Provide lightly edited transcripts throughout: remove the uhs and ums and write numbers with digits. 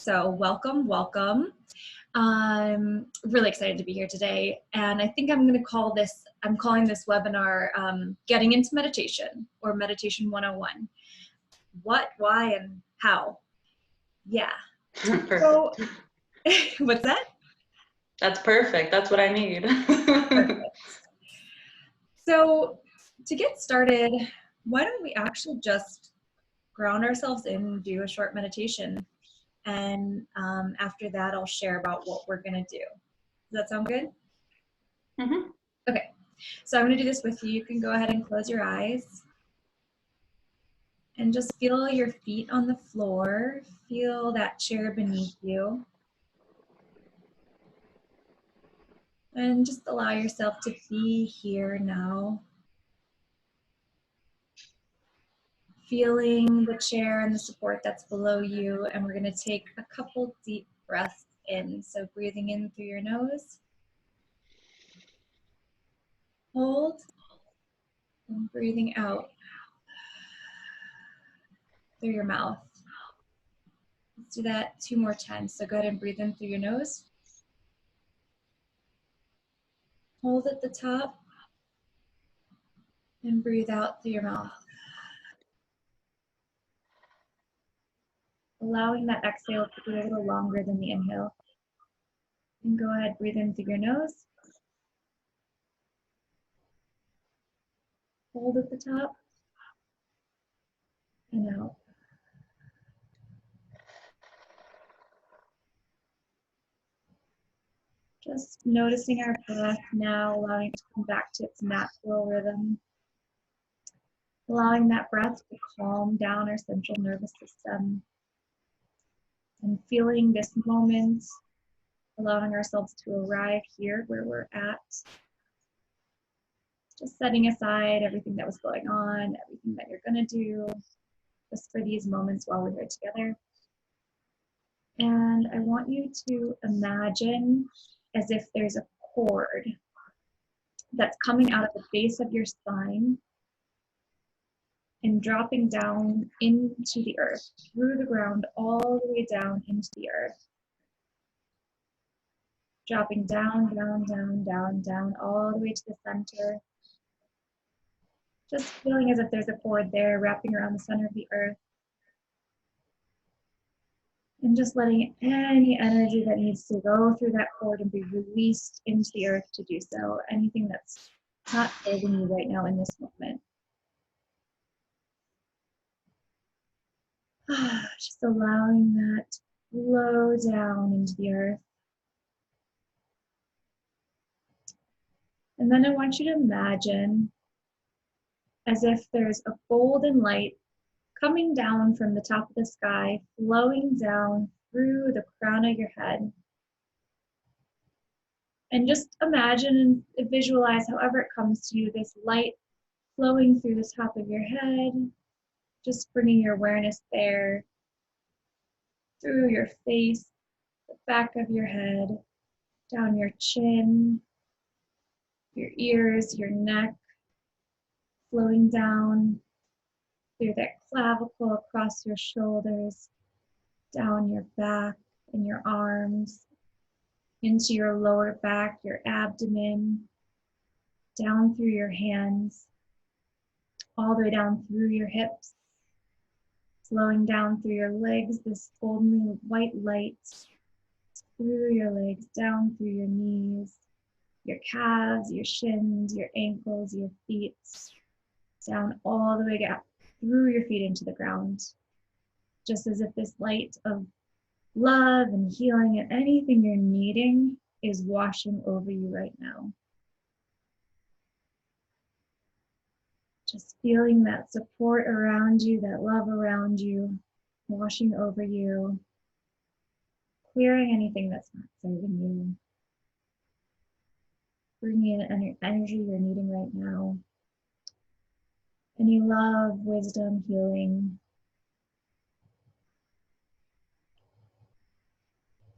So welcome, welcome. I'm really excited to be here today. And I think I'm calling this webinar Getting into Meditation, or Meditation 101. What, why, and how. Yeah. Perfect. So, what's that? That's perfect. That's what I need. Perfect. So to get started, why don't we actually just ground ourselves in and do a short meditation? And after that, I'll share about what we're going to do. Does that sound good? Mm-hmm. Okay, so I'm going to do this with you. You can go ahead and close your eyes and just feel your feet on the floor. Feel that chair beneath you. And just allow yourself to be here now. Feeling the chair and the support that's below you. And we're going to take a couple deep breaths in. So breathing in through your nose. Hold. And breathing out through your mouth. Let's do that 2 more times. So go ahead and breathe in through your nose. Hold at the top. And breathe out through your mouth. Allowing that exhale to be a little longer than the inhale. And go ahead, breathe in through your nose. Hold at the top. And out. Just noticing our breath now, allowing it to come back to its natural rhythm. Allowing that breath to calm down our central nervous system. And feeling this moment, allowing ourselves to arrive here where we're at. Just setting aside everything that was going on, everything that you're going to do, just for these moments while we're here together. And I want you to imagine as if there's a cord that's coming out of the base of your spine and dropping down into the earth, through the ground, all the way down into the earth. Dropping down, down, down, down, down, all the way to the center. Just feeling as if there's a cord there wrapping around the center of the earth. And just letting any energy that needs to go through that cord and be released into the earth to do so. Anything that's not serving you right now in this moment. Just allowing that to flow down into the earth. And then I want you to imagine as if there's a golden light coming down from the top of the sky, flowing down through the crown of your head. And just imagine and visualize, however it comes to you, this light flowing through the top of your head, just bringing your awareness there, through your face, the back of your head, down your chin, your ears, your neck, flowing down through that clavicle across your shoulders, down your back and your arms, into your lower back, your abdomen, down through your hands, all the way down through your hips, flowing down through your legs, this golden white light through your legs, down through your knees, your calves, your shins, your ankles, your feet, down all the way up through your feet into the ground. Just as if this light of love and healing and anything you're needing is washing over you right now. Just feeling that support around you, that love around you, washing over you, clearing anything that's not serving you, bringing in any energy you're needing right now. Any love, wisdom, healing.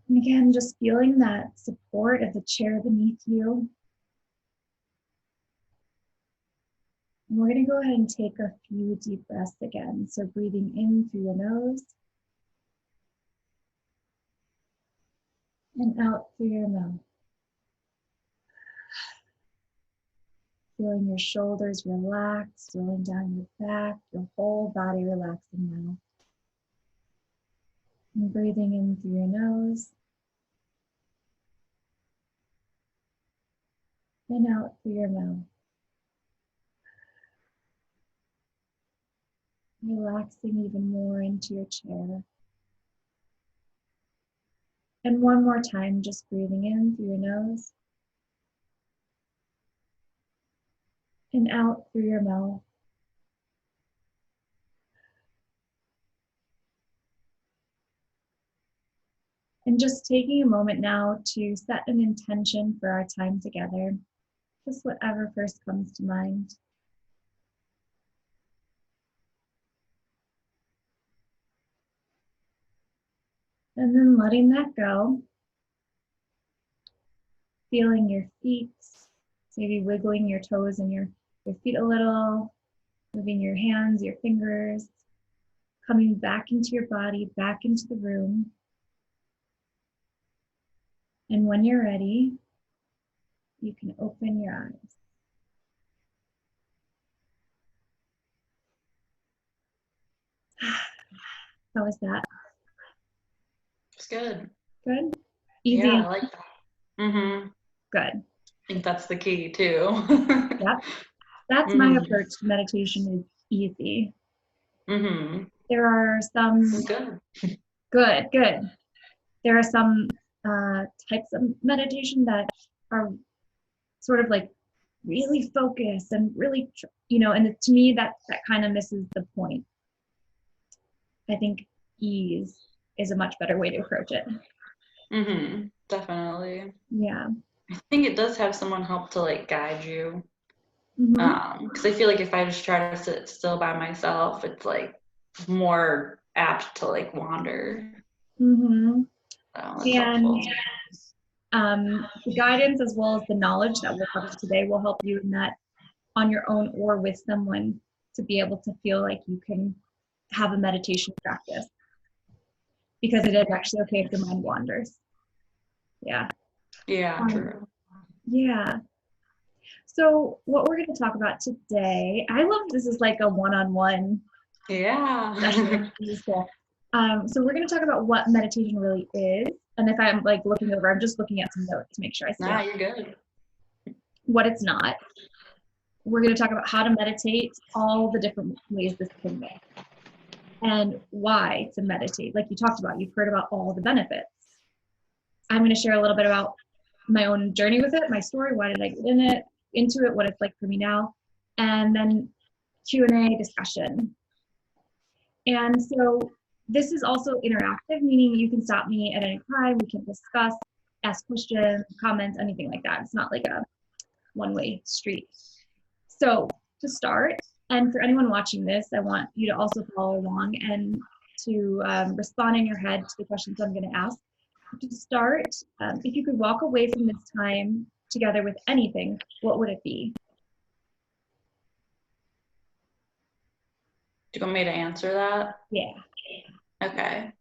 And again, just feeling that support of the chair beneath you. And we're going to go ahead and take a few deep breaths again. So breathing in through your nose. and out through your mouth. Feeling your shoulders relax, rolling down your back, your whole body relaxing now. And breathing in through your nose and out through your mouth. Relaxing even more into your chair. And one more time, just breathing in through your nose and out through your mouth. And just taking a moment now to set an intention for our time together, just whatever first comes to mind. And then letting that go, feeling your feet, maybe wiggling your toes and your feet a little, moving your hands, your fingers, coming back into your body, back into the room. And when you're ready, you can open your eyes. How was that? It's good. Good? Easy? Yeah, I like that. Mm-hmm. Good. I think that's the key too. Yep. That's my approach to meditation, is easy. Mm-hmm. There are some... Good. Good. There are some types of meditation that are sort of like really focused and really, and to me that kind of misses the point. I think ease is a much better way to approach it. Mm-hmm. Definitely. Yeah. I think it does have someone help to like guide you. Mm-hmm. Because I feel like if I just try to sit still by myself, it's like more apt to like wander. Mm-hmm. So that's helpful. The guidance as well as the knowledge that we'll cover today will help you in that on your own or with someone to be able to feel like you can have a meditation practice, because it is actually okay if your mind wanders. Yeah. Yeah, true. Yeah. So what we're going to talk about today, I love this is like a one-on-one session. Yeah. So we're going to talk about what meditation really is. And if I'm like looking over, I'm just looking at some notes to make sure I see Nah, you're good. what it's not. We're going to talk about how to meditate, all the different ways this can go, and why to meditate. Like you talked about, you've heard about all the benefits. I'm going to share a little bit about my own journey with it, my story, why did I get into it, what it's like for me now, and then Q&A discussion. And so this is also interactive, meaning you can stop me at any time, we can discuss, ask questions, comments, anything like that. It's not like a one-way street. So to start, and for anyone watching this, I want you to also follow along and to respond in your head to the questions I'm going to ask. To start, if you could walk away from this time together with anything, what would it be? Do you want me to answer that? Yeah. Okay.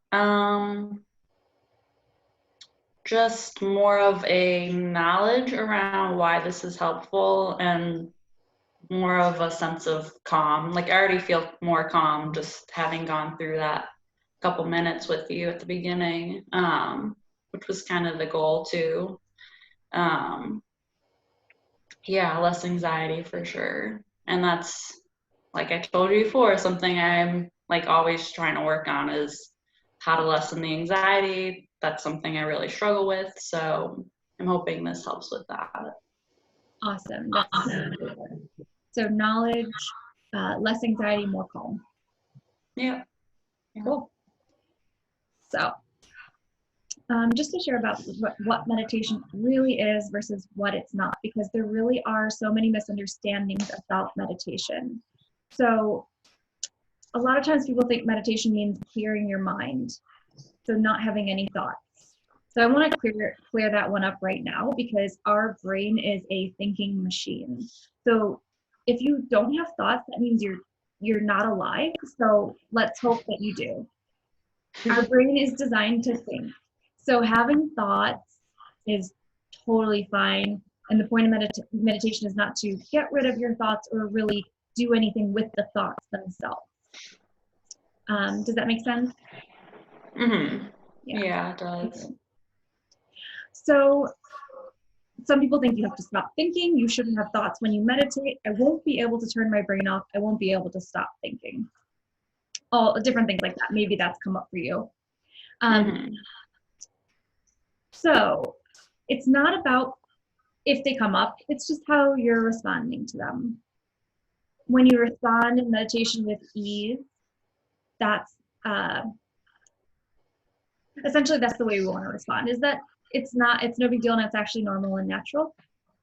Just more of a knowledge around why this is helpful and more of a sense of calm. Like I already feel more calm just having gone through that couple minutes with you at the beginning, which was kind of the goal too. Yeah, less anxiety for sure. And that's, like I told you before, something I'm like always trying to work on is how to lessen the anxiety. That's something I really struggle with. So I'm hoping this helps with that. Awesome. So knowledge, less anxiety, more calm. Yeah. Cool. So just to share about what meditation really is versus what it's not, because there really are so many misunderstandings about meditation. So a lot of times people think meditation means clearing your mind, so not having any thoughts. So I want to clear that one up right now, because our brain is a thinking machine. So if you don't have thoughts, that means you're not alive. So let's hope that you do. Our brain is designed to think. So having thoughts is totally fine. And the point of meditation is not to get rid of your thoughts or really do anything with the thoughts themselves. Does that make sense? Mm-hmm. Yeah. Yeah, it does. So some people think you have to stop thinking. You shouldn't have thoughts when you meditate. I won't be able to turn my brain off. I won't be able to stop thinking. All different things like that. Maybe that's come up for you. Mm-hmm. So it's not about if they come up, it's just how you're responding to them. When you respond in meditation with ease, that's essentially that's the way we want to respond, is that it's no big deal and it's actually normal and natural.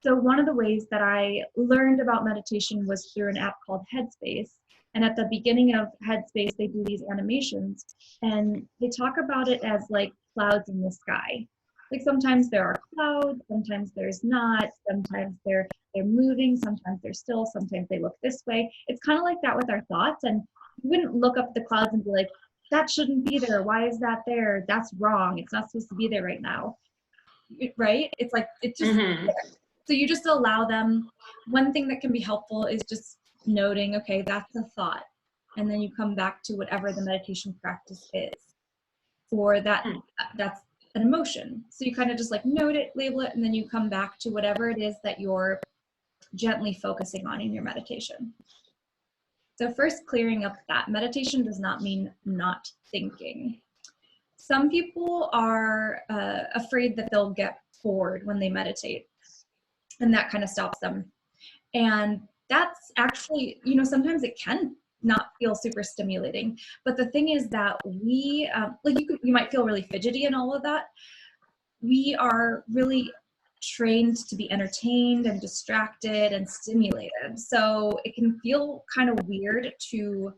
So one of the ways that I learned about meditation was through an app called Headspace. And at the beginning of Headspace, they do these animations and they talk about it as like clouds in the sky. Like sometimes there are clouds, sometimes there's not, sometimes they're moving, sometimes they're still, sometimes they look this way. It's kind of like that with our thoughts. And you wouldn't look up at the clouds and be like, that shouldn't be there. Why is that there? That's wrong. It's not supposed to be there right now. Right? It's like, it's just Mm-hmm. there. So you just allow them. One thing that can be helpful is just noting, okay, that's a thought. And then you come back to whatever the meditation practice is. Or that's an emotion. So you kind of just like note it, label it, and then you come back to whatever it is that you're gently focusing on in your meditation. So first, clearing up that meditation does not mean not thinking. Some people are afraid that they'll get bored when they meditate, and that kind of stops them. And that's actually, sometimes it can not feel super stimulating. But the thing is that we, like you might feel really fidgety and all of that. We are really trained to be entertained and distracted and stimulated. So it can feel kind of weird to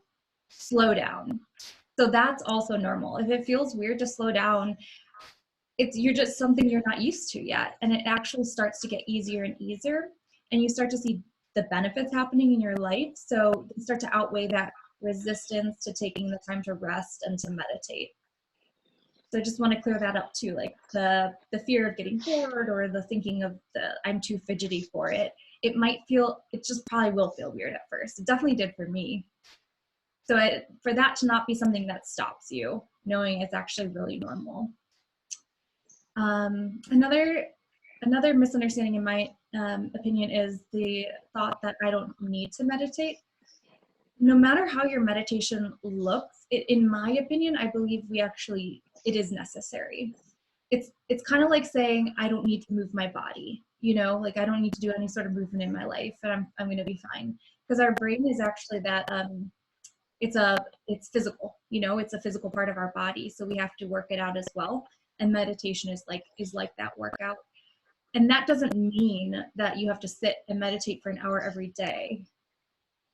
slow down. So that's also normal. If it feels weird to slow down, you're just something you're not used to yet. And it actually starts to get easier and easier. And you start to see the benefits happening in your life. So you start to outweigh that resistance to taking the time to rest and to meditate. So I just want to clear that up too, like the fear of getting bored or the thinking of I'm too fidgety for it. It just probably will feel weird at first. It definitely did for me. So for that to not be something that stops you, knowing it's actually really normal. Another misunderstanding in my opinion is the thought that I don't need to meditate. No matter how your meditation looks, in my opinion, I believe it is necessary. It's kind of like saying I don't need to move my body, like I don't need to do any sort of movement in my life and I'm going to be fine, because our brain is actually that it's physical, it's a physical part of our body, so we have to work it out as well. And meditation is like that workout. And that doesn't mean that you have to sit and meditate for an hour every day.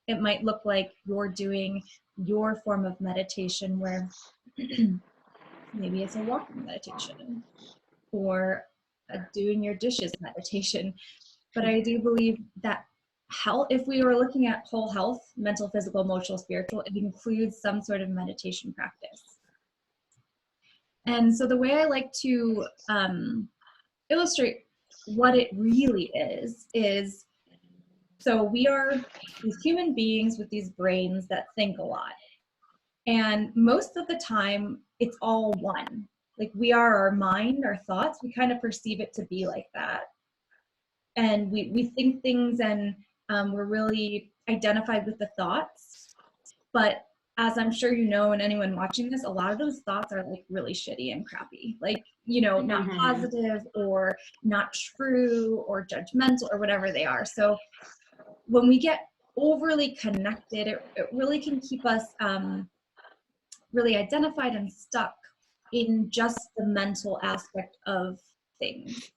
It might look like you're doing your form of meditation where maybe it's a walking meditation or a doing your dishes meditation. But I do believe that if we were looking at whole health, mental, physical, emotional, spiritual, it includes some sort of meditation practice. And so the way I like to illustrate what it really is so we are these human beings with these brains that think a lot. And most of the time, it's all one. Like we are our mind, our thoughts, we kind of perceive it to be like that. And we think things and we're really identified with the thoughts. But as I'm sure you know, and anyone watching this, a lot of those thoughts are like really shitty and crappy. Like, not positive or not true or judgmental or whatever they are. So when we get overly connected, it really can keep us really identified and stuck in just the mental aspect of things.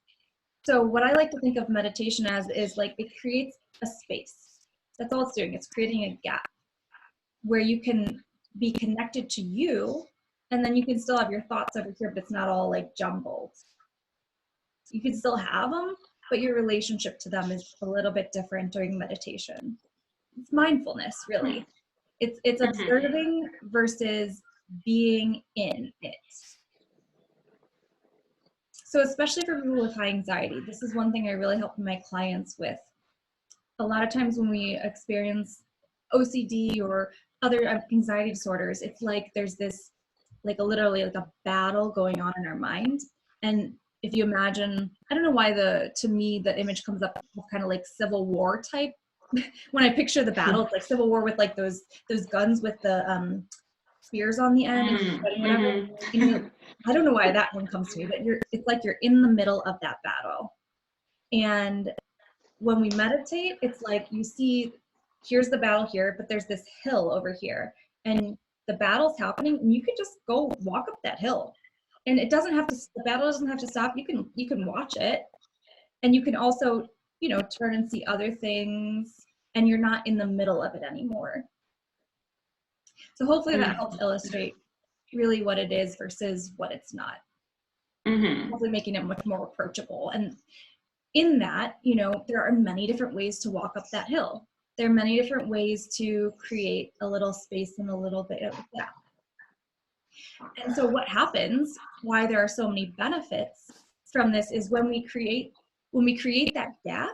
So what I like to think of meditation as is like it creates a space. That's all it's doing. It's creating a gap where you can be connected to you, and then you can still have your thoughts over here, but it's not all like jumbled. You can still have them, but your relationship to them is a little bit different during meditation. It's mindfulness, really. It's observing versus being in it. So especially for people with high anxiety, this is one thing I really help my clients with. A lot of times when we experience OCD or other anxiety disorders, it's like there's this, like literally like a battle going on in our mind. And if you imagine, I don't know why to me, the image comes up kind of like Civil War type. When I picture the battle, it's like Civil War with like those guns with the spears on the end and whatever. And I don't know why that one comes to me, but it's like you're in the middle of that battle. And when we meditate, it's like you see, here's the battle here, but there's this hill over here, and the battle's happening, and you can just go walk up that hill. And it doesn't have to, the battle doesn't have to stop. You can watch it, and you can also, you know, turn and see other things, and you're not in the middle of it anymore. So hopefully that helps illustrate really what it is versus what it's not. Hopefully making it much more approachable. And in that, you know, there are many different ways to walk up that hill. There are many different ways to create a little space and a little bit of gap. And so what happens, why there are so many benefits from this, is when we create that gap,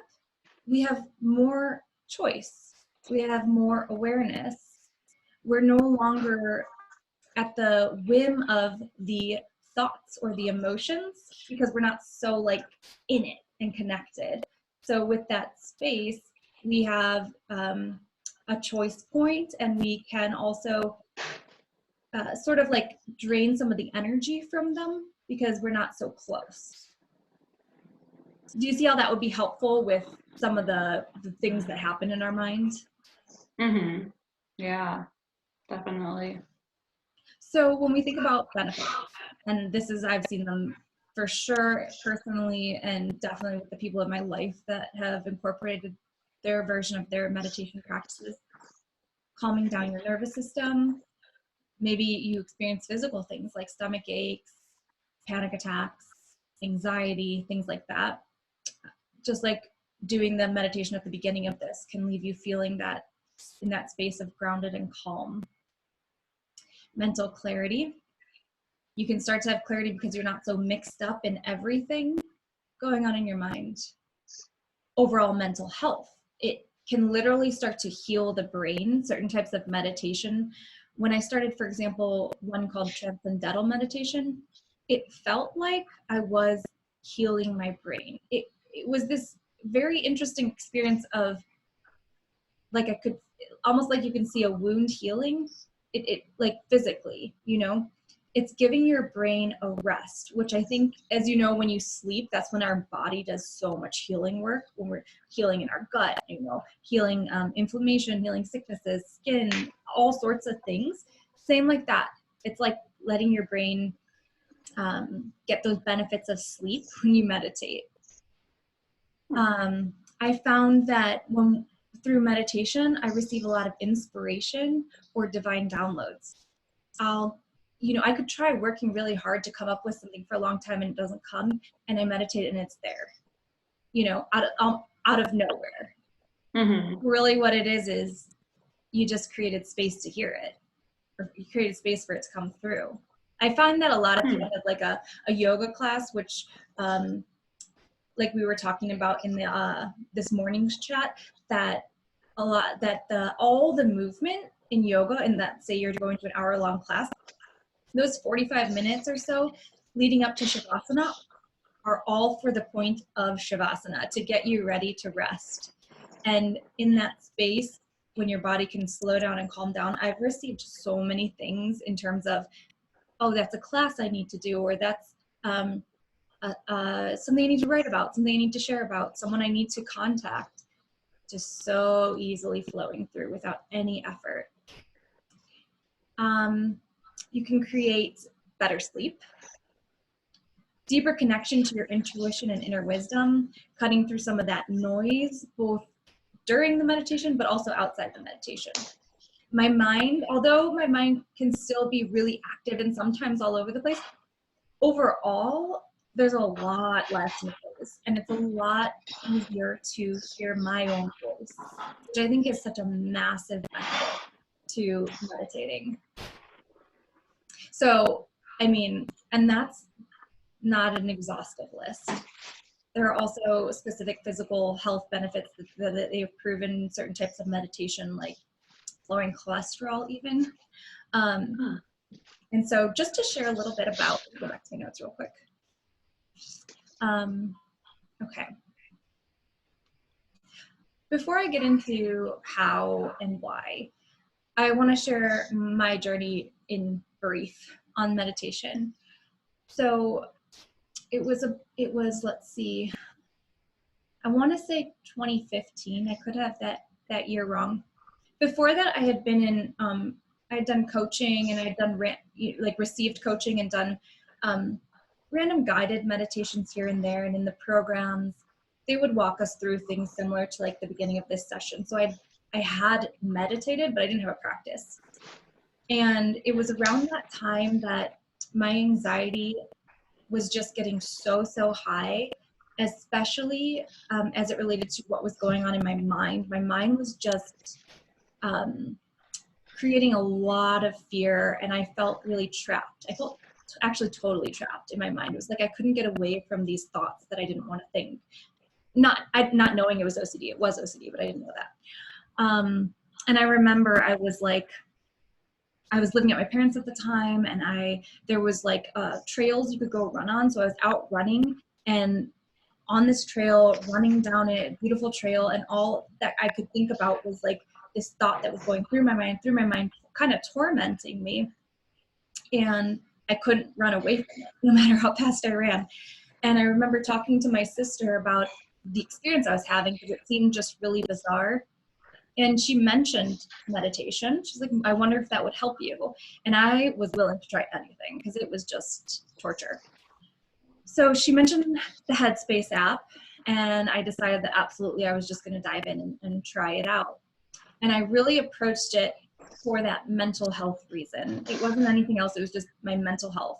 we have more choice. We have more awareness. We're no longer at the whim of the thoughts or the emotions, because we're not so like in it and connected. So with that space, we have a choice point, and we can also sort of like drain some of the energy from them because we're not so close. Do you see how that would be helpful with some of the things that happen in our mind? Yeah, definitely. So when we think about benefits, and this is, I've seen them for sure personally, and definitely with the people in my life that have incorporated their version of their meditation practices, calming down your nervous system. Maybe you experience physical things like stomach aches, panic attacks, anxiety, things like that. Just like doing the meditation at the beginning of this can leave you feeling that in that space of grounded and calm. Mental clarity. You can start to have clarity because you're not so mixed up in everything going on in your mind. Overall mental health. It can literally start to heal the brain, certain types of meditation. When I started, for example, one called Transcendental Meditation, it felt like I was healing my brain. It was this very interesting experience of, like, I could, almost like you can see a wound healing, it like physically, you know, it's giving your brain a rest, which I think, as you know, when you sleep, that's when our body does so much healing work, when we're healing in our gut, you know, healing inflammation, healing sicknesses, skin, all sorts of things. Same like that. It's like letting your brain get those benefits of sleep when you meditate. I found that through meditation, I receive a lot of inspiration or divine downloads. I could try working really hard to come up with something for a long time and it doesn't come, and I meditate and it's there, you know, out of nowhere. Really what it is you just created space to hear it, or you created space for it to come through. I find that a lot of people have like a yoga class, which like we were talking about in the this morning's chat, that all the movement in yoga, and that, say you're going to an hour-long class, those 45 minutes or so leading up to Shavasana are all for the point of Shavasana, to get you ready to rest. And in that space, when your body can slow down and calm down, I've received so many things in terms of, oh, that's a class I need to do, or that's something I need to write about, something I need to share about, someone I need to contact, just so easily flowing through without any effort. You can create better sleep, deeper connection to your intuition and inner wisdom, cutting through some of that noise, both during the meditation, but also outside the meditation. My mind, although my mind can still be really active and sometimes all over the place, overall, there's a lot less noise, and it's a lot easier to hear my own voice, which I think is such a massive benefit to meditating. So, I mean, and that's not an exhaustive list. There are also specific physical health benefits that they've proven in certain types of meditation, like lowering cholesterol even. And so just to share a little bit about, go back to my notes real quick. Okay. Before I get into how and why, I want to share my journey in brief on meditation. So it was, let's see, I want to say 2015. I could have that year wrong. Before that, I had been in, I had done coaching, and I had done received coaching and done random guided meditations here and there. And in the programs, they would walk us through things similar to like the beginning of this session. So I had meditated, but I didn't have a practice. And it was around that time that my anxiety was just getting so high, especially as it related to what was going on in my mind. My mind was just creating a lot of fear, and I felt really trapped. I felt actually totally trapped in my mind. It was like I couldn't get away from these thoughts that I didn't want to think. Not knowing it was OCD. It was OCD, but I didn't know that. And I remember I was living at my parents' at the time, and there was like trails you could go run on. So I was out running, and on this trail, running down a beautiful trail, and all that I could think about was like this thought that was going through my mind, kind of tormenting me. And I couldn't run away from it, no matter how fast I ran. And I remember talking to my sister about the experience I was having, because it seemed just really bizarre. And she mentioned meditation. She's like, I wonder if that would help you. And I was willing to try anything, because it was just torture. So she mentioned the Headspace app, and I decided that absolutely I was just going to dive in and try it out. And I really approached it for that mental health reason. It wasn't anything else. It was just my mental health.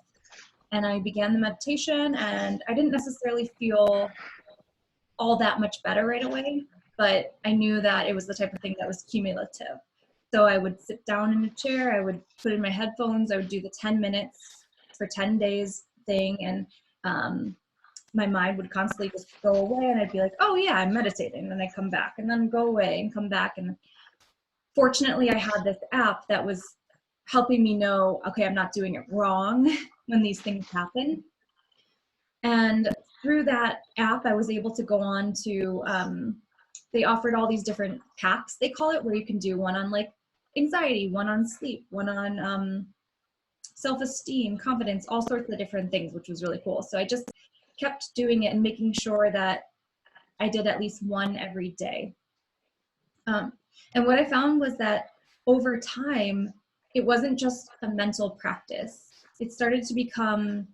And I began the meditation, and I didn't necessarily feel all that much better right away, but I knew that it was the type of thing that was cumulative. So I would sit down in a chair, I would put in my headphones, I would do the 10 minutes for 10 days thing, and my mind would constantly just go away, and I'd be like, oh yeah, I'm meditating. And then I come back, and then go away and come back. And fortunately, I had this app that was helping me know, okay, I'm not doing it wrong when these things happen. And through that app, I was able to go on to, they offered all these different packs, they call it, where you can do one on like anxiety, one on sleep, one on self-esteem, confidence, all sorts of different things, which was really cool. So I just kept doing it and making sure that I did at least one every day. And what I found was that over time, it wasn't just a mental practice. It started to become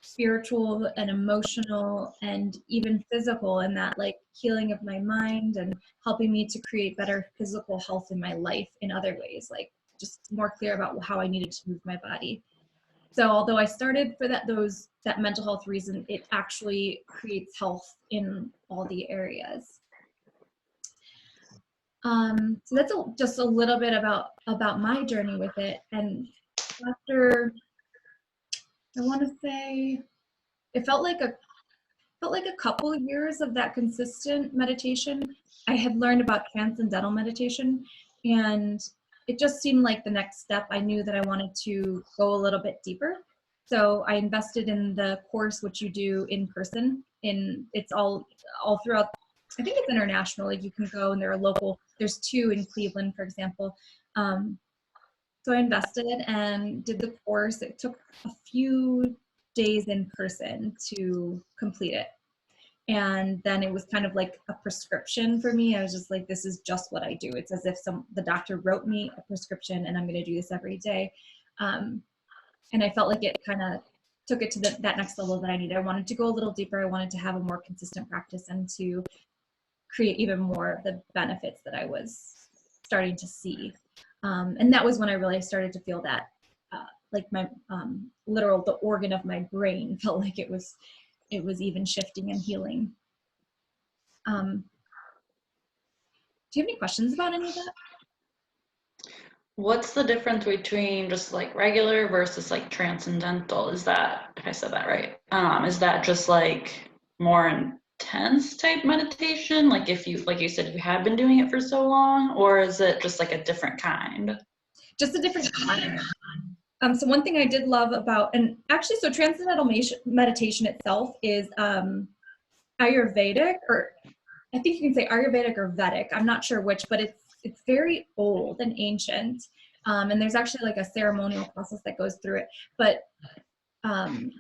spiritual and emotional and even physical, in that like healing of my mind and helping me to create better physical health in my life in other ways, like just more clear about how I needed to move my body. So although I started for that mental health reason, it actually creates health in all the areas. So that's just a little bit about my journey with it. And after, I want to say, it felt like a couple of years of that consistent meditation, I had learned about transcendental meditation, and it just seemed like the next step. I knew that I wanted to go a little bit deeper. So I invested in the course, which you do in person. It's all throughout, I think it's international. Like you can go, and there are local, there's 2 in Cleveland, for example. So I invested and did the course. It took a few days in person to complete it. And then it was kind of like a prescription for me. I was just like, this is just what I do. It's as if the doctor wrote me a prescription, and I'm going to do this every day. And I felt like it kind of took it to that next level that I needed. I wanted to go a little deeper. I wanted to have a more consistent practice and to create even more of the benefits that I was starting to see. And that was when I really started to feel that, like my the organ of my brain felt like it was even shifting and healing. Do you have any questions about any of that? What's the difference between just like regular versus like transcendental? Is that, if I said that right, is that just like more intense type meditation? Like if you, like you said, you had been doing it for so long, or is it just like a different kind? Just a different kind. So one thing I did love about, and actually, so transcendental meditation itself is Ayurvedic, or I think you can say Ayurvedic or Vedic. I'm not sure which, but it's very old and ancient. And there's actually like a ceremonial process that goes through it. But um,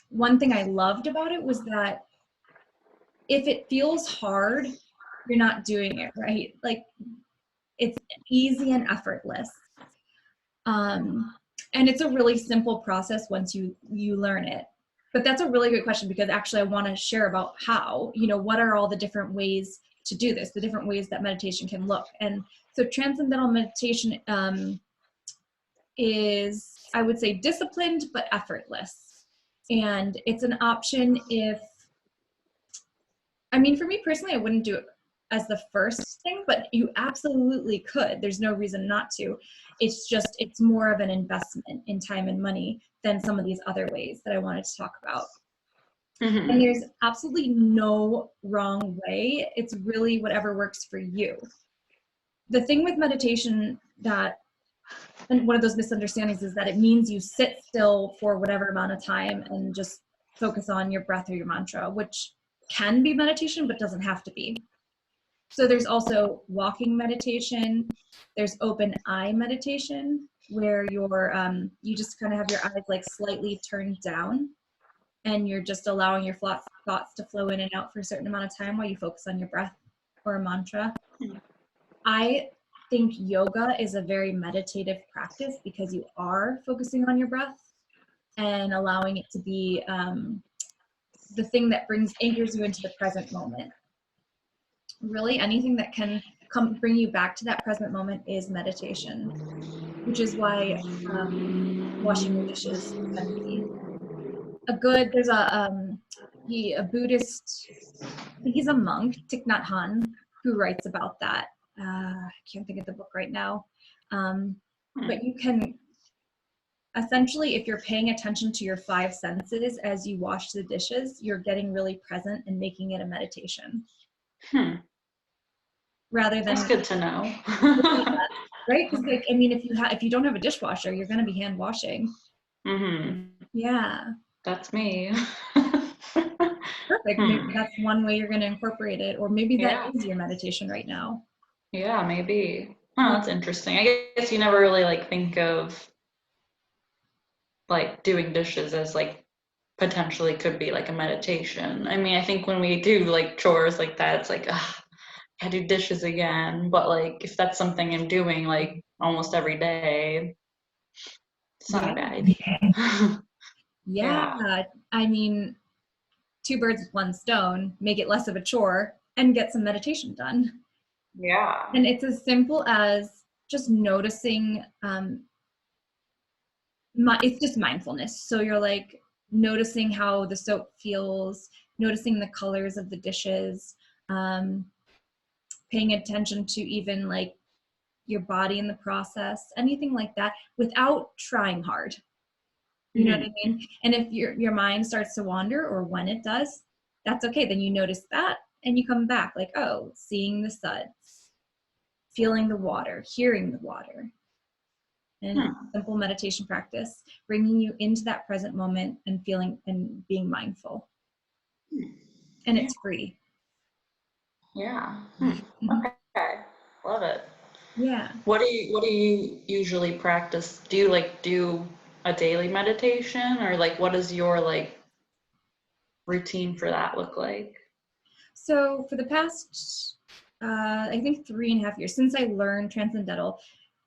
one thing I loved about it was that if it feels hard, you're not doing it right. Like it's easy and effortless. And it's a really simple process once you learn it. But that's a really good question, because actually I want to share about how, what are all the different ways to do this, the different ways that meditation can look. And so transcendental meditation is, I would say, disciplined but effortless. And it's an option if, I mean, for me personally, I wouldn't do it as the first thing, but you absolutely could. There's no reason not to. It's more of an investment in time and money than some of these other ways that I wanted to talk about. Mm-hmm. And there's absolutely no wrong way. It's really whatever works for you. The thing with meditation and one of those misunderstandings is that it means you sit still for whatever amount of time and just focus on your breath or your mantra, which can be meditation, but doesn't have to be. So there's also walking meditation. There's open eye meditation, where you just kind of have your eyes like slightly turned down, and you're just allowing your thoughts to flow in and out for a certain amount of time while you focus on your breath or a mantra. I think yoga is a very meditative practice because you are focusing on your breath and allowing it to be the thing that anchors you into the present moment. Really, anything that can bring you back to that present moment is meditation, which is why washing your dishes can be there's a Buddhist, I think he's a monk, Thich Nhat Hanh, who writes about that. I can't think of the book right now. But you can essentially, if you're paying attention to your 5 senses as you wash the dishes, you're getting really present and making it a meditation. Rather than, that's good to know. right? Because like, I mean, if you don't have a dishwasher, you're going to be hand washing. Mm-hmm. Yeah. That's me. Perfect. Maybe that's one way you're going to incorporate it, or maybe that is your meditation right now. Yeah, maybe. Oh, that's interesting. I guess you never really like think of like doing dishes as like potentially could be like a meditation. I mean, I think when we do like chores like that, it's like, I do dishes again. But like if that's something I'm doing like almost every day, it's not a bad idea. Yeah. I mean, 2 birds with 1 stone, make it less of a chore and get some meditation done. Yeah. And it's as simple as just noticing, it's just mindfulness. So you're like noticing how the soap feels, noticing the colors of the dishes, paying attention to even like your body in the process, anything like that, without trying hard. You know what I mean? And if your mind starts to wander, or when it does, that's okay. Then you notice that and you come back like, oh, seeing the suds, feeling the water, hearing the water. And simple meditation practice, bringing you into that present moment and feeling and being mindful. And it's free. Yeah. Okay. Love it. Yeah. What do you usually practice? Do you like do a daily meditation, or like what does your like routine for that look like? So for the past, I think 3.5 years since I learned Transcendental,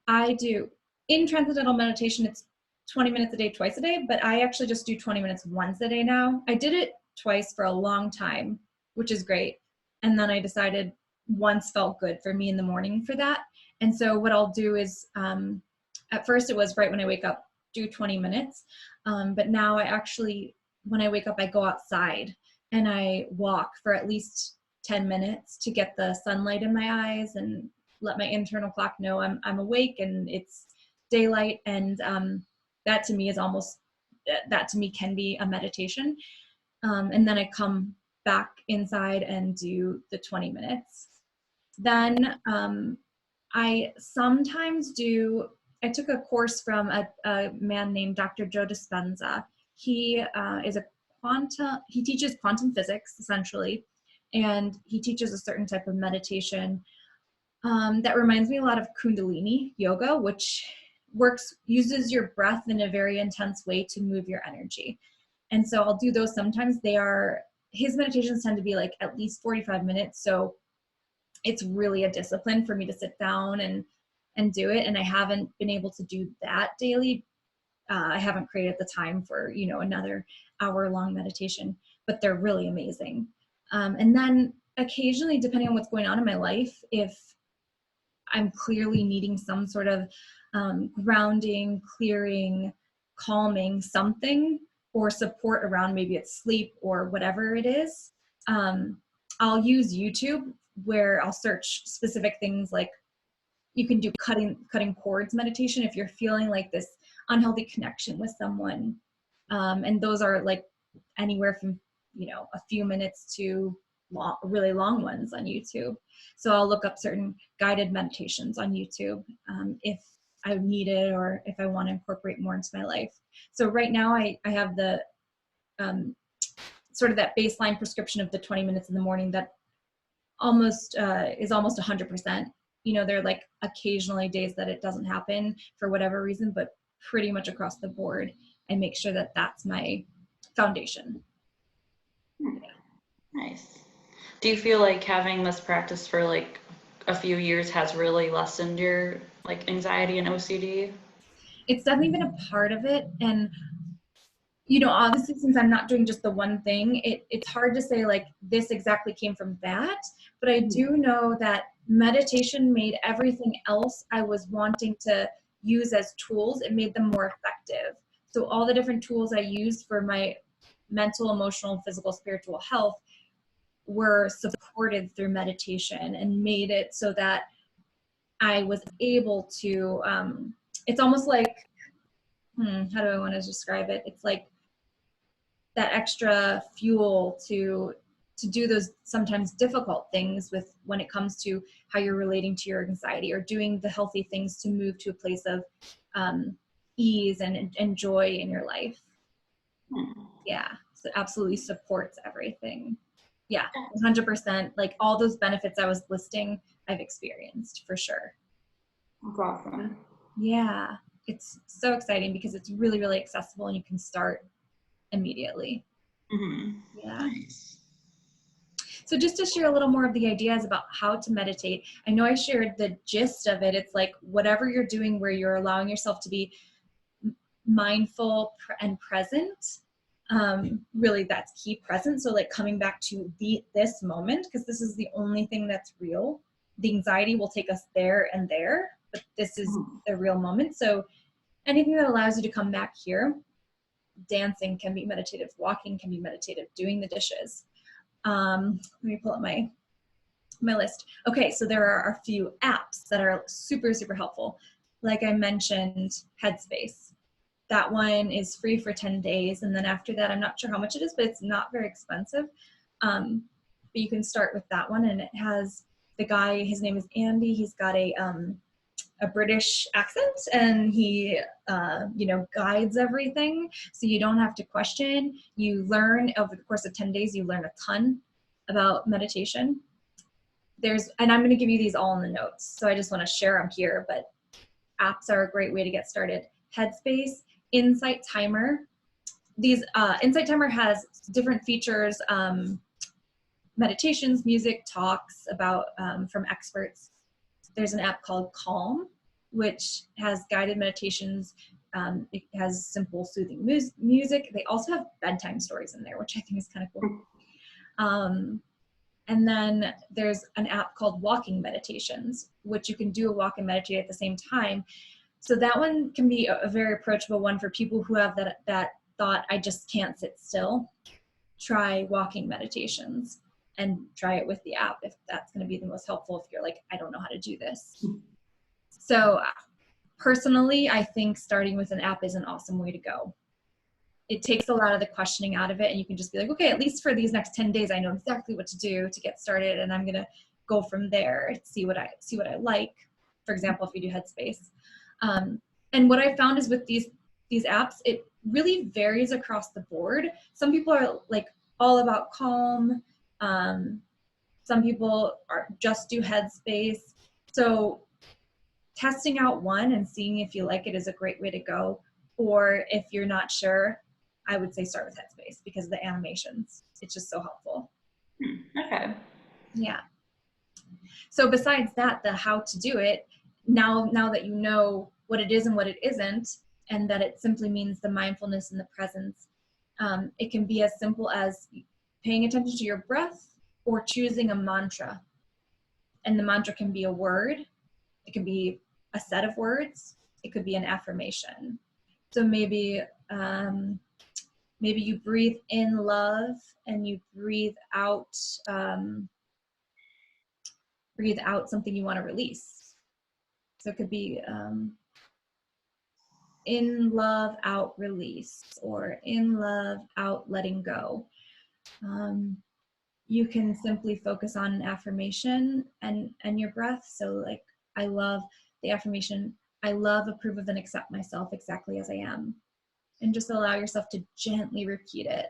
I do in Transcendental meditation. It's 20 minutes a day, twice a day, but I actually just do 20 minutes once a day now. I did it twice for a long time, which is great. And then I decided once felt good for me in the morning for that. And so what I'll do is, at first it was right when I wake up, do 20 minutes. But now I actually, when I wake up, I go outside and I walk for at least 10 minutes to get the sunlight in my eyes and let my internal clock know I'm awake and it's daylight. And that to me is almost, that to me can be a meditation. And then I come back inside and do the 20 minutes. Then I sometimes do, I took a course from a man named Dr. Joe Dispenza. He is a he teaches quantum physics essentially, and he teaches a certain type of meditation that reminds me a lot of Kundalini yoga, which uses your breath in a very intense way to move your energy. And so I'll do those sometimes. His meditations tend to be like at least 45 minutes. So it's really a discipline for me to sit down and do it. And I haven't been able to do that daily. I haven't created the time for, another hour-long meditation, but they're really amazing. And then occasionally, depending on what's going on in my life, if I'm clearly needing some sort of grounding, clearing, calming something, or support around, maybe it's sleep or whatever it is, I'll use YouTube, where I'll search specific things. Like you can do cutting cords meditation if you're feeling like this unhealthy connection with someone. And those are like anywhere from, a few minutes to really long ones on YouTube. So I'll look up certain guided meditations on YouTube if I need it or if I want to incorporate more into my life. So right now I have the sort of that baseline prescription of the 20 minutes in the morning that almost is almost 100%. There are like occasionally days that it doesn't happen for whatever reason, but pretty much across the board, I make sure that that's my foundation. Nice. Do you feel like having this practice for like a few years has really lessened your like anxiety and OCD? It's definitely been a part of it. And obviously, since I'm not doing just the one thing, it's hard to say like this exactly came from that. But I do know that meditation made everything else I was wanting to use as tools, it made them more effective. So all the different tools I used for my mental, emotional, physical, spiritual health were supported through meditation and made it so that I was able to, it's almost like, how do I want to describe it? It's like that extra fuel to do those sometimes difficult things with when it comes to how you're relating to your anxiety or doing the healthy things to move to a place of ease and joy in your life. Yeah, so it absolutely supports everything. Yeah, 100%. Like all those benefits I was listing, I've experienced for sure. That's awesome. Yeah, it's so exciting because it's really, really accessible and you can start immediately. Mm-hmm. Yeah. Nice. So just to share a little more of the ideas about how to meditate, I know I shared the gist of it. It's like whatever you're doing where you're allowing yourself to be mindful and present. Really that's key, present. So like coming back to this moment, because this is the only thing that's real. The anxiety will take us there and there, but this is the real moment. So anything that allows you to come back here, dancing can be meditative, walking can be meditative, doing the dishes. Let me pull up my list. Okay, so there are a few apps that are super, super helpful. Like I mentioned, Headspace. That one is free for 10 days. And then after that, I'm not sure how much it is, but it's not very expensive. But you can start with that one. And it has the guy, his name is Andy. He's got a British accent, and he, guides everything. So you don't have to question. You learn over the course of 10 days, you learn a ton about meditation. And I'm going to give you these all in the notes. So I just want to share them here, but apps are a great way to get started. Headspace, Insight Timer. Insight Timer has different features, meditations, music, talks about from experts. There's an app called Calm, which has guided meditations. It has simple, soothing music. They also have bedtime stories in there, which I think is kind of cool. And then there's an app called Walking Meditations, which you can do a walk and meditate at the same time. So that one can be a very approachable one for people who have that thought, I just can't sit still. Try walking meditations. and try it with the app if that's going to be the most helpful if you're like, I don't know how to do this. So personally, I think starting with an app is an awesome way to go. It takes a lot of the questioning out of it, and you can just be like, okay, at least for these next 10 days, I know exactly what to do to get started, and I'm gonna go from there, see what I like. For example, if you do Headspace, and what I found is with these apps, it really varies across the board. Some people are like all about calm. Some people are just do Headspace. So testing out one and seeing if you like it is a great way to go. Or if you're not sure, I would say start with Headspace because of the animations. It's just so helpful. Okay. Yeah. So besides that, the how to do it, now that you know what it is and what it isn't, and that it simply means the mindfulness and the presence, it can be as simple as paying attention to your breath or choosing a mantra. And the mantra can be a word, it can be a set of words, it could be an affirmation. So maybe you breathe in love and you breathe out something you want to release. So it could be in love, out release, or in love, out letting go. You can simply focus on an affirmation and your breath. So like, I love the affirmation, I love, approve of, and accept myself exactly as I am. And just allow yourself to gently repeat it,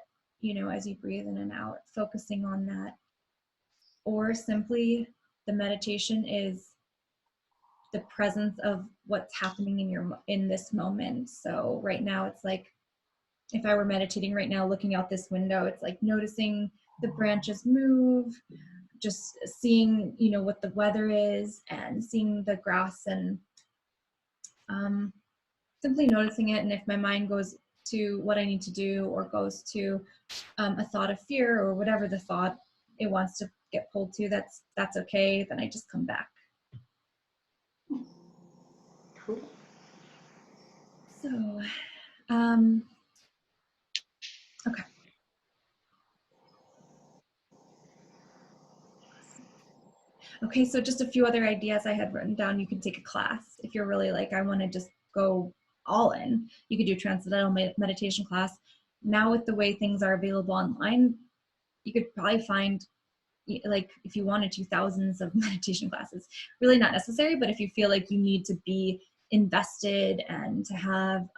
as you breathe in and out, focusing on that. Or simply the meditation is the presence of what's happening in this moment. So right now it's like, if I were meditating right now, looking out this window, it's like noticing the branches move, just seeing, what the weather is, and seeing the grass, and simply noticing it. And if my mind goes to what I need to do, or goes to a thought of fear, or whatever the thought it wants to get pulled to, that's okay. Then I just come back. Cool. So, okay. Okay, so just a few other ideas I had written down. You could take a class if you're really like, I want to just go all in. You could do transcendental meditation class. Now with the way things are available online, you could probably find, like, if you wanted to, thousands of meditation classes. Really not necessary, but if you feel like you need to be invested and to have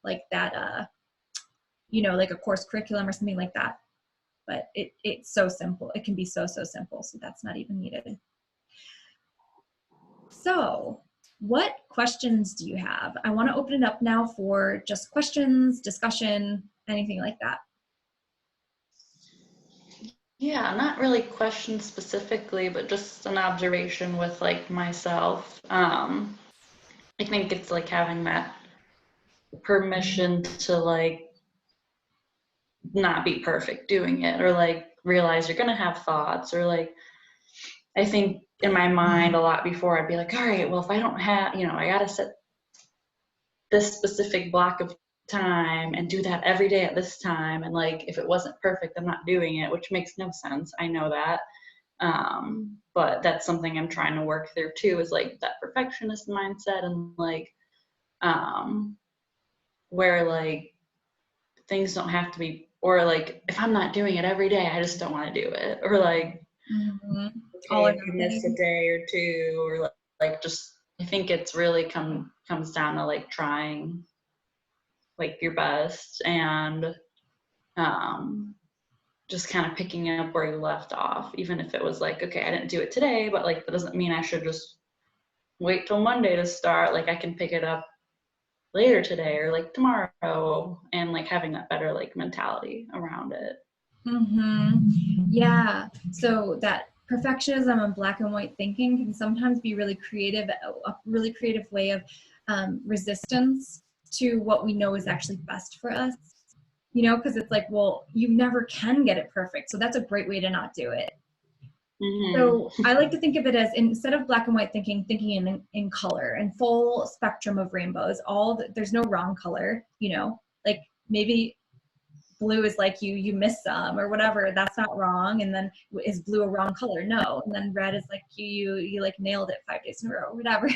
like that, like a course curriculum or something like that. But it's so simple. It can be so simple. So that's not even needed. So what questions do you have? I want to open it up now for just questions, discussion, anything like that. Yeah, not really questions specifically, but just an observation with like myself. I think it's like having that permission to like not be perfect doing it, or like realize you're gonna have thoughts, or like, I think in my mind a lot before I'd be like, all right, well, if I don't have, I gotta set this specific block of time and do that every day at this time, and like if it wasn't perfect, I'm not doing it, which makes no sense. I know that. But that's something I'm trying to work through too, is like that perfectionist mindset, and like where like things don't have to be, or like if I'm not doing it every day, I just don't want to do it, or like okay, if you miss a day or two, or like just, I think it's really comes down to like trying like your best, and just kind of picking up where you left off, even if it was like, okay, I didn't do it today, but like that doesn't mean I should just wait till Monday to start. Like I can pick it up later today or like tomorrow, and like having that better like mentality around it. Yeah. So that perfectionism and black and white thinking can sometimes be really creative, a really creative way of resistance to what we know is actually best for us. Because it's like, well, you never can get it perfect. So that's a great way to not do it. So I like to think of it as, instead of black and white thinking in color and full spectrum of rainbows. There's no wrong color, like maybe blue is like you miss some or whatever. That's not wrong. And then is blue a wrong color? No. And then red is like you like nailed it 5 days in a row or whatever.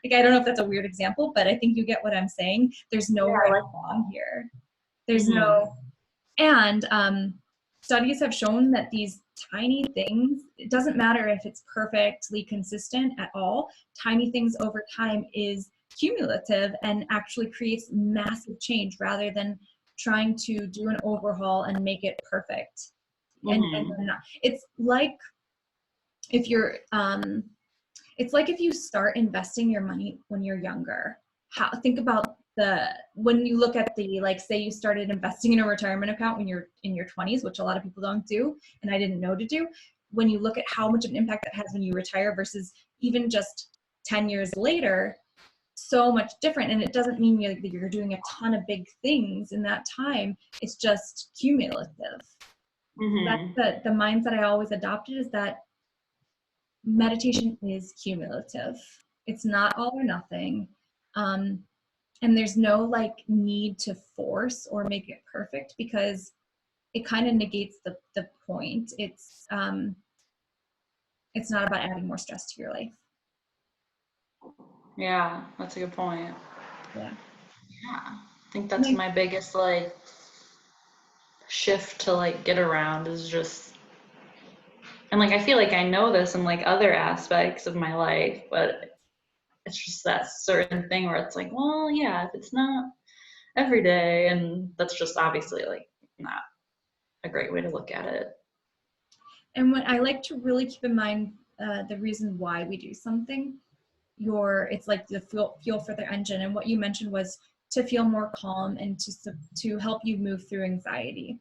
Like, I don't know if that's a weird example, but I think you get what I'm saying. There's no Yeah, right I like or wrong here. There's Mhm. no, and studies have shown that these tiny things, it doesn't matter if it's perfectly consistent at all, tiny things over time is cumulative and actually creates massive change rather than trying to do an overhaul and make it perfect. And Mhm. then not. It's like if you're it's like if you start investing your money when you're younger. Think about when you look at the, like, say you started investing in a retirement account when you're in your 20s, which a lot of people don't do, and I didn't know to do. When you look at how much of an impact that has when you retire versus even just 10 years later, so much different. And it doesn't mean that you're doing a ton of big things in that time. It's just cumulative. That's Mhm. the mindset I always adopted, is that meditation is cumulative. It's not all or nothing. Um, and there's no like need to force or make it perfect, because it kind of negates the point. It's not about adding more stress to your life. Yeah, that's a good point. Yeah. Yeah. I think And that's my biggest like shift to like get around is just, and like I feel like I know this in like other aspects of my life, but it's just that certain thing where it's like, well, yeah, if it's not every day, and that's just obviously like not a great way to look at it. what I like to really keep in mind, the reason why we do something, it's like the fuel for the engine. And what you mentioned was to feel more calm and to help you move through anxiety,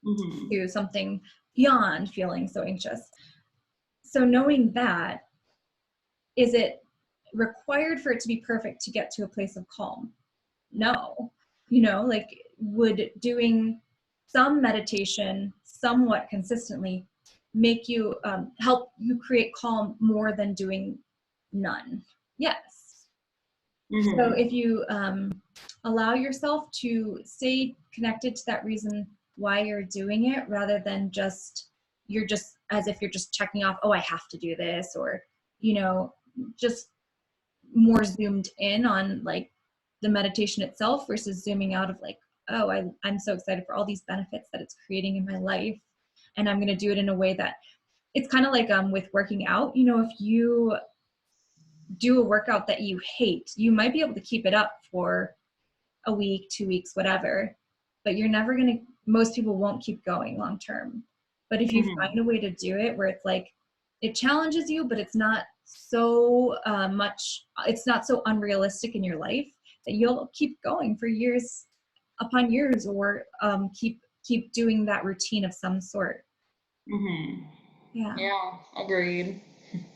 Mhm. to something beyond feeling so anxious. So knowing that, is it required for it to be perfect to get to a place of calm? No. Like, would doing some meditation somewhat consistently make you help you create calm more than doing none? Yes. So Mhm. if you allow yourself to stay connected to that reason why you're doing it, rather than you're just as if you're just checking off, oh, I have to do this, or you know just more zoomed in on like the meditation itself versus zooming out of like, oh, I'm so excited for all these benefits that it's creating in my life, and I'm going to do it in a way that it's kind of like with working out. If you do a workout that you hate, you might be able to keep it up for a week, 2 weeks, whatever, but you're never going to, most people won't keep going long term. But if you Mhm. find a way to do it where it's like, it challenges you, but it's not so it's not so unrealistic in your life, that you'll keep going for years upon years, or keep doing that routine of some sort. Mhm. Yeah. Yeah, agreed.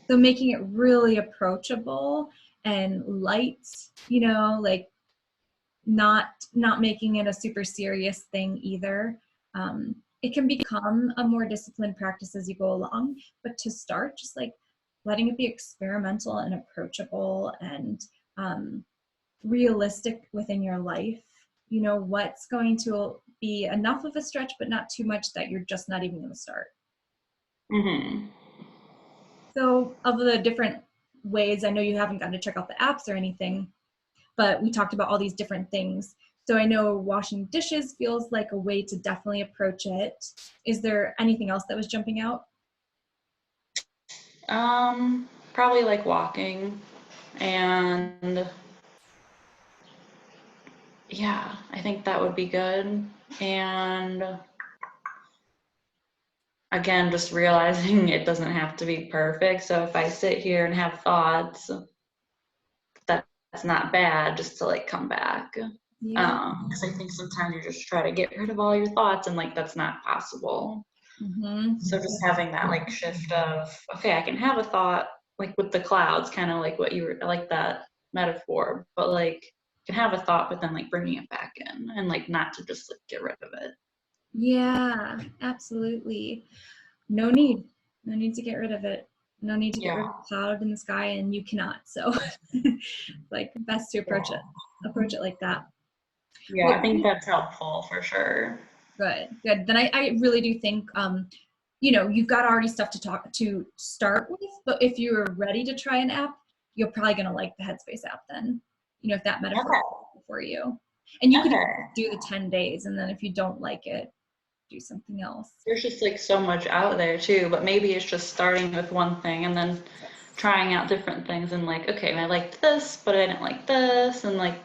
So making it really approachable and light, like not making it a super serious thing either. It can become a more disciplined practice as you go along, but to start, just like letting it be experimental and approachable and realistic within your life. What's going to be enough of a stretch, but not too much that you're just not even going to start. Mhm. So, of the different ways, I know you haven't gotten to check out the apps or anything, but we talked about all these different things. So I know washing dishes feels like a way to definitely approach it. Is there anything else that was jumping out? Probably like walking, and yeah, I think that would be good. And again, just realizing it doesn't have to be perfect. So if I sit here and have thoughts, that's not bad, just to like come back. Yeah. Because I think sometimes you just try to get rid of all your thoughts, and like that's not possible. Mm-hmm. So just having that like shift of, okay, I can have a thought, like with the clouds, kind of like what you were, I like that metaphor, but like can have a thought, but then like bringing it back in, and like not to just like get rid of it. Yeah, absolutely. No need. No need to get rid of it. No need to get Yeah. rid of the cloud in the sky, and you cannot. So, like, best to approach it like that. Yeah, Well, I think that's helpful for sure. Good, good. Then I really do think, you know, you've got already stuff to start with, but if you're ready to try an app, you're probably going to like the Headspace app then, you know, if that metaphor Okay. is helpful for you. And you could Okay. do the 10 days, and then if you don't like it, do something else. There's just like so much out there too, but maybe it's just starting with one thing and then trying out different things and like, okay, I liked this, but I didn't like this, and like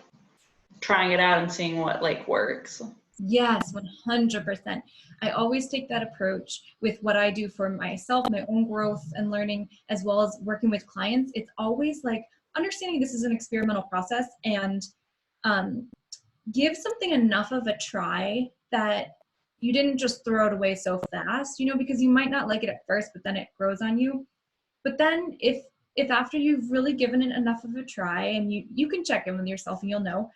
trying it out and seeing what like works. Yes, 100%. I always take that approach with what I do for myself, my own growth and learning, as well as working with clients. It's always like understanding this is an experimental process, and um, give something enough of a try that you didn't just throw it away so fast, you know, because you might not like it at first, but then it grows on you. But then if after you've really given it enough of a try, and you can check in with yourself and you'll know,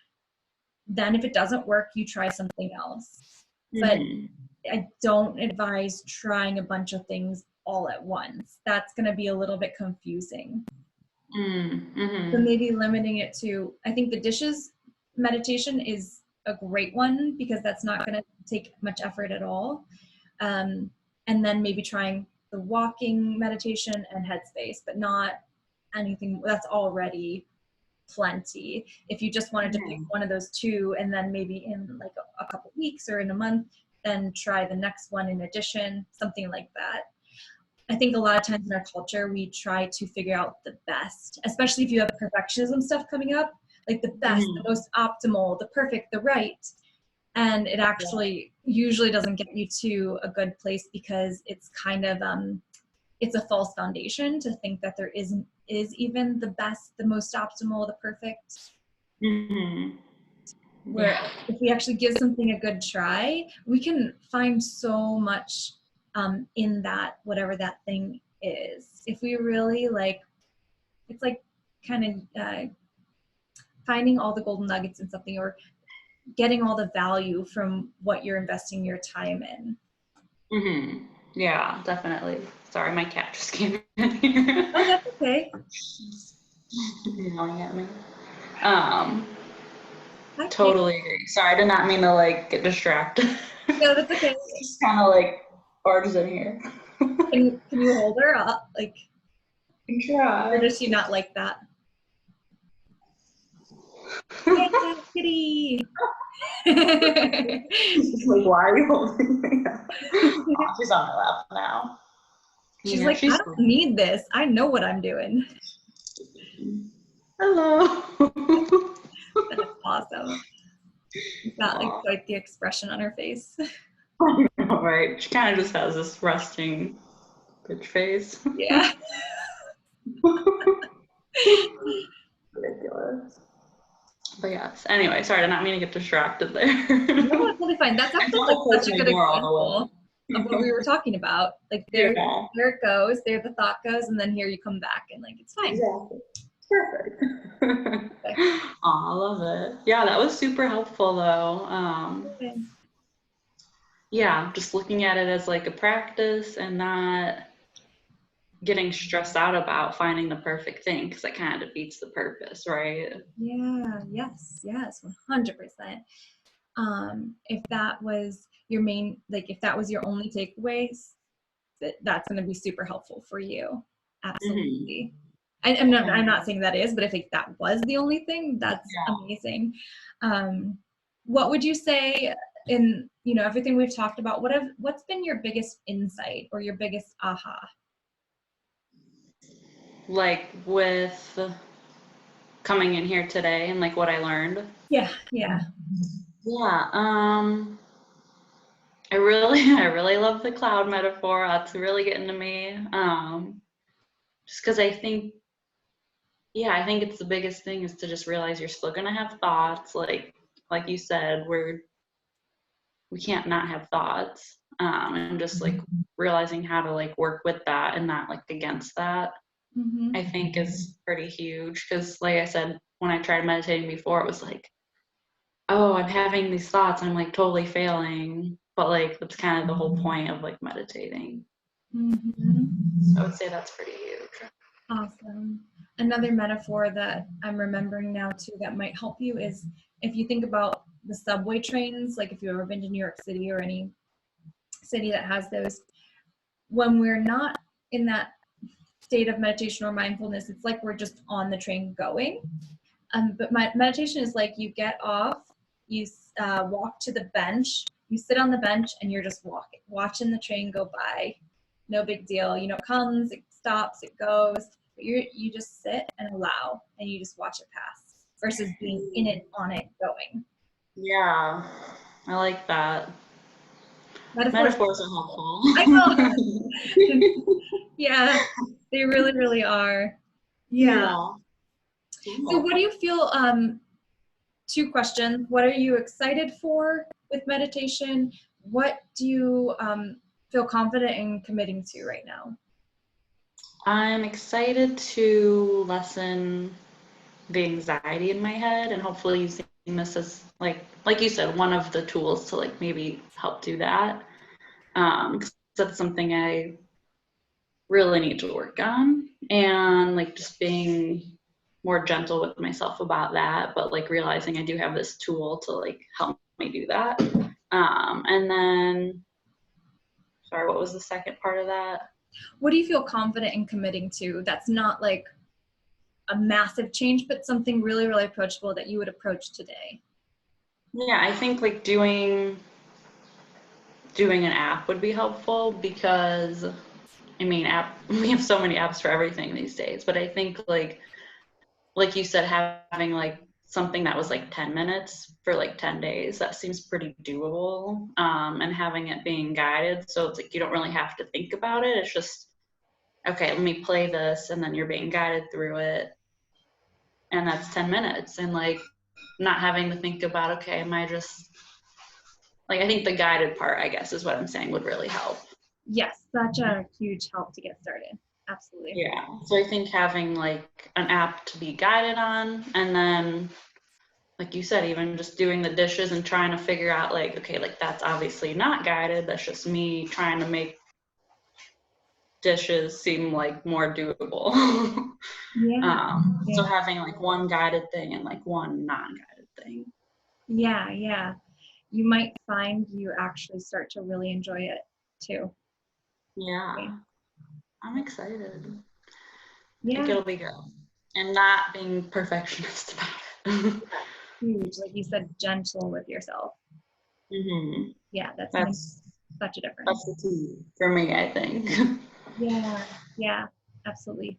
then if it doesn't work, you try something else. But Mm-hmm. I don't advise trying a bunch of things all at once. That's going to be a little bit confusing. So Mm-hmm. maybe limiting it to, I think the dishes meditation is a great one because that's not going to take much effort at all. And then maybe trying the walking meditation and Headspace, but not anything that's already plenty. If you just wanted to pick one of those two, and then maybe in like a couple weeks or in a month, then try the next one in addition, something like that. I think a lot of times in our culture, we try to figure out the best, especially if you have perfectionism stuff coming up, like the best, Mm-hmm. the most optimal, the perfect, the right. And it actually usually doesn't get you to a good place because it's kind of, it's a false foundation to think that there is even the best, the most optimal, the perfect. Mm-hmm. Where if we actually give something a good try, we can find so much in that, whatever that thing is. If we really like, it's like kind of finding all the golden nuggets in something, or getting all the value from what you're investing your time in. Mm-hmm. Yeah, definitely. Sorry, my cat just came in here. Oh, that's okay. Yelling at me. Okay. Totally agree. Sorry, I did not mean to like get distracted. No, that's okay. Just kind of like barges in here. Can you hold her up? Like, or Try. does she not like that? Yeah, kitty. She's like, why are you holding me up? Oh, she's on my lap now. She's Yeah, like, I she's don't need this. I know what I'm doing. hello. That's awesome. She's got like quite the expression on her face. All right. She kind of just has this resting bitch face. Yeah. Ridiculous. But yes. Anyway, sorry, I did not mean to get distracted there. No, it's totally fine. That's I actually thought like I closed such a my good door all example of what we were talking about. Like the way. there, Yeah. there it goes, there the thought goes, and then here you come back and like it's fine. Exactly. Perfect. Okay. Aw, I love it. Yeah, that was super helpful though. Okay. Yeah, just looking at it as like a practice and not getting stressed out about finding the perfect thing, because that kind of defeats the purpose, right? Yeah, yes, 100%. If that was your main, like if that was your only takeaways, that's going to be super helpful for you. Mm-hmm. Absolutely. I'm not saying that is, but if like, that was the only thing, that's amazing. What would you say in, you know, everything we've talked about, what's been your biggest insight or your biggest aha? Like with coming in here today and like what I learned. Yeah. Yeah, I really I really love the cloud metaphor. That's really getting to me. Just because I think, yeah, I think it's the biggest thing is to just realize you're still gonna have thoughts. Like you said, we can't not have thoughts. And just like realizing how to like work with that and not like against that, Mm-hmm. I think is pretty huge. Because like I said, when I tried meditating before, it was like, oh, I'm having these thoughts, I'm like totally failing. But like that's kind of the whole point of like meditating. Mm-hmm. I would say that's pretty huge. Awesome. Another metaphor that I'm remembering now too that might help you is if you think about the subway trains, like if you've ever been to New York City or any city that has those, when we're not in that state of meditation or mindfulness, it's like we're just on the train going. But my meditation is like you get off, you walk to the bench, you sit on the bench, and you're just walking, watching the train go by. No big deal. You know, it comes, it stops, it goes. But you just sit and allow, and you just watch it pass versus being in it, on it, going. Yeah, I like that. Metaphors are helpful. I know. Yeah, they really, really are. Yeah. So what do you feel, 2 questions. What are you excited for with meditation? What do you feel confident in committing to right now? I'm excited to lessen the anxiety in my head and hopefully using this as like you said, one of the tools to like maybe help do that. 'Cause that's something I really need to work on, and like just being more gentle with myself about that, but like realizing I do have this tool to like help me do that. And then, sorry, what was the second part of that? What do you feel confident in committing to that's not like a massive change, but something really, really approachable that you would approach today? Yeah, I think like doing an app would be helpful because I mean, we have so many apps for everything these days, but I think like you said, having like something that was like 10 minutes for like 10 days, that seems pretty doable. And having it being guided, so it's like you don't really have to think about it. It's just, okay, let me play this, and then you're being guided through it. And that's 10 minutes. And like not having to think about, okay, am I just, like, I think the guided part, I guess, is what I'm saying would really help. Yes, such a huge help to get started. Absolutely. Yeah. So I think having like an app to be guided on, and then like you said, even just doing the dishes and trying to figure out like, okay, like that's obviously not guided. That's just me trying to make dishes seem like more doable. Yeah. So Yeah. having like one guided thing and like one non-guided thing. Yeah. Yeah. You might find you actually start to really enjoy it too. Yeah. I'm excited. I think Yeah. it'll be good. And not being perfectionist about it. Huge. Like you said, gentle with yourself. Mm-hmm. Yeah, that makes That's such a difference. the key for me, I think. Yeah, yeah, absolutely.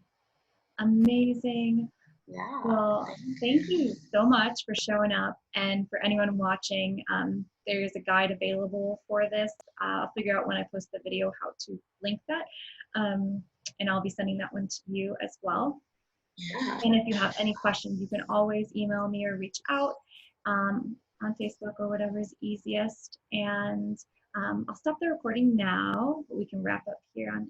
Amazing. Yeah. Well, thank you so much for showing up. And for anyone watching, there's a guide available for this. I'll figure out when I post the video how to link that. And I'll be sending that one to you as well. Yeah. And if you have any questions, you can always email me or reach out on Facebook or whatever is easiest. And I'll stop the recording now, but we can wrap up here on